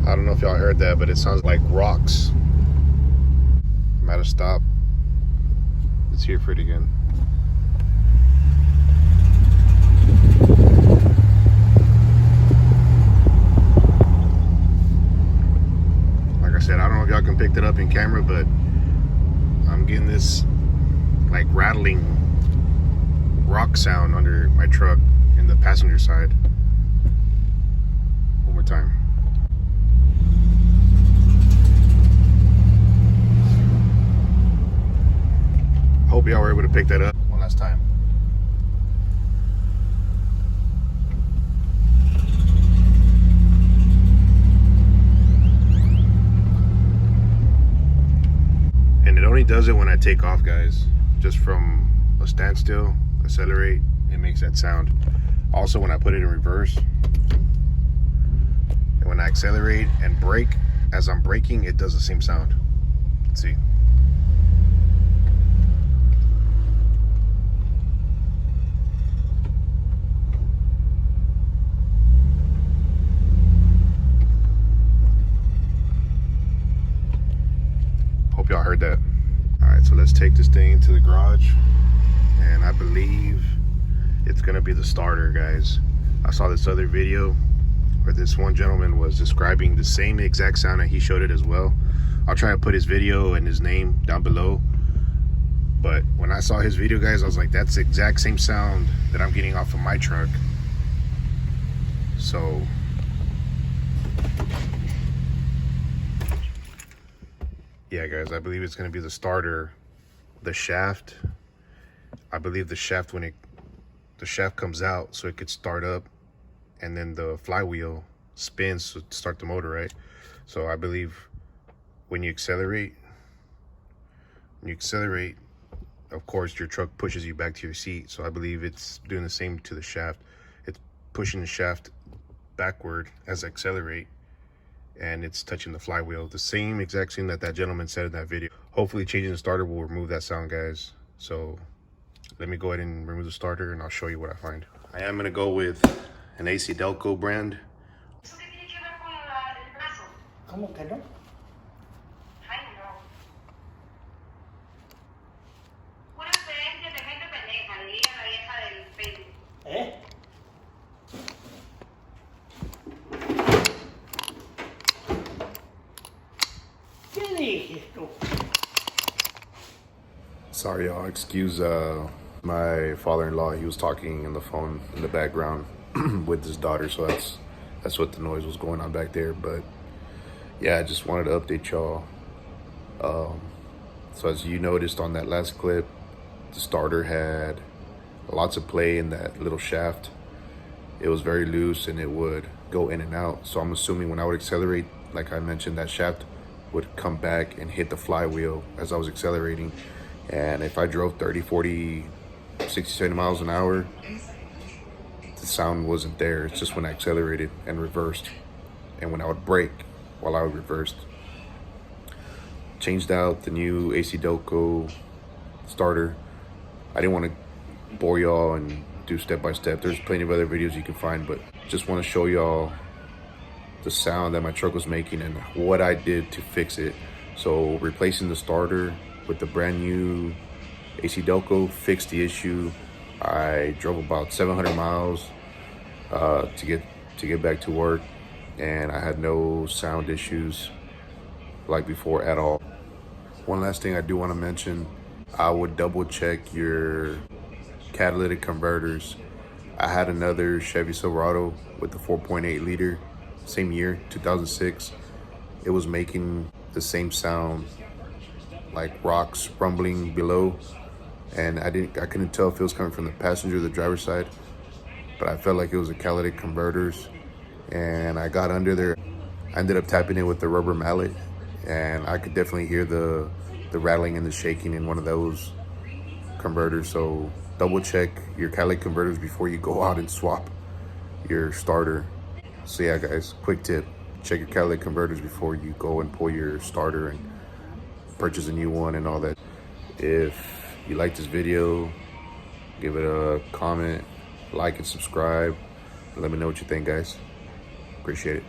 I don't know if y'all heard that, but it sounds like rocks. I'm at a stop. Let's hear for it again. Like I said, I don't know if y'all can pick that up in camera, but I'm getting this like rattling rock sound under my truck in the passenger side. One more time. Hope y'all were able to pick that up. One last time. And it only does it when I take off, guys. Just from a standstill, accelerate, it makes that sound. Also when I put it in reverse, and when I accelerate and brake, as I'm braking, it does the same sound. Let's see. Hope y'all heard that. All right, so let's take this thing to the garage, and I believe it's gonna be the starter, guys. I saw this other video where this one gentleman was describing the same exact sound, and he showed it as well. I'll try to put his video and his name down below. But when I saw his video, guys, I was like, that's the exact same sound that I'm getting off of my truck. So yeah, guys, I believe it's going to be the starter. The shaft, I believe the shaft, when the shaft comes out so it could start up, and then the flywheel spins to start the motor, right? So I believe when you accelerate, of course your truck pushes you back to your seat. So I believe it's doing the same to the shaft. It's pushing the shaft backward as I accelerate, and it's touching the flywheel. The same exact thing that gentleman said in that video. Hopefully changing the starter will remove that sound, guys. So let me go ahead and remove the starter, and I'll show you what I find. I am gonna go with an AC Delco brand. ¿Cómo que no? Ay, no. Pura experiencia de gente pendeja, diría la vieja del Facebook. ¿Eh? ¿Qué dices tú? Sorry, y'all. Excuse my father-in-law. He was talking on the phone in the background with his daughter, so that's what the noise was going on back there. But yeah, I just wanted to update y'all. So as you noticed on that last clip, the starter had lots of play in that little shaft. It was very loose and it would go in and out. So I'm assuming when I would accelerate, like I mentioned, that shaft would come back and hit the flywheel as I was accelerating. And if I drove 30, 40, 60, 70 miles an hour, the sound wasn't there. It's just when I accelerated and reversed, and when I would brake while I reversed. Changed out the new AC Delco starter. I didn't want to bore y'all and do step by step. There's plenty of other videos you can find, but just want to show y'all the sound that my truck was making and what I did to fix it. So replacing the starter with the brand new AC Delco fixed the issue. I drove about 700 miles to get back to work, and I had no sound issues like before at all. One last thing I do want to mention, I would double check your catalytic converters. I had another Chevy Silverado with the 4.8 liter, same year, 2006. It was making the same sound, like rocks rumbling below, and I couldn't tell if it was coming from the passenger or the driver's side, but I felt like it was the catalytic converters. And I got under there. I ended up tapping it with the rubber mallet, and I could definitely hear the rattling and the shaking in one of those converters. So double check your catalytic converters before you go out and swap your starter. So yeah, guys, quick tip: check your catalytic converters before you go and pull your starter and purchase a new one and all that. If you like this video, give it a comment, like and subscribe. Let me know what you think, guys. Appreciate it.